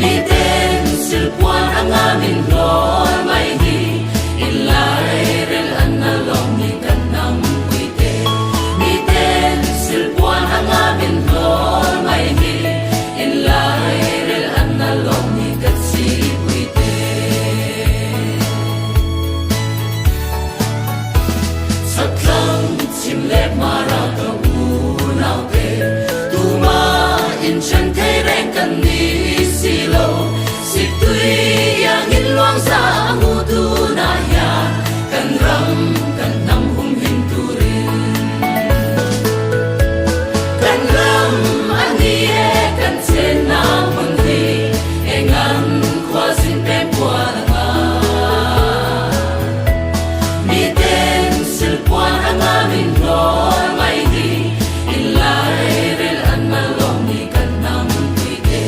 mi ten silpuan ang amin lor may hi ilay rel analong ni kanam puite mi ten silpuan ang amin lor may hi ilay rel analong ni katsi puite saklang simlek maraka unaw te tuma in chen te reng kan ni silo si tui yang in luang sa ngu tu na ya kan ram kan nam hum hin tu rin kan ram ani e kan chen na mun hi engan kwa sin pe kwa nga mi ten sil puan ang amin lor mai hi ilai rel an malong ni kan nam puite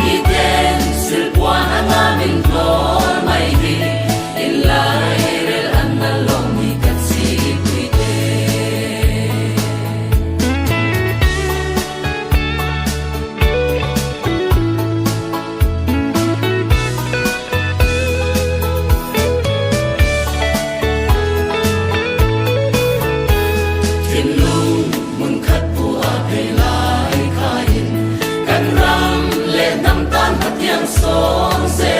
mi ten sil puan ang amin lor mai hi ilai rel an malong ni kan si puite thiên lung mun khát bùa về lại khai kan ram lệ năm tan hạt yang song se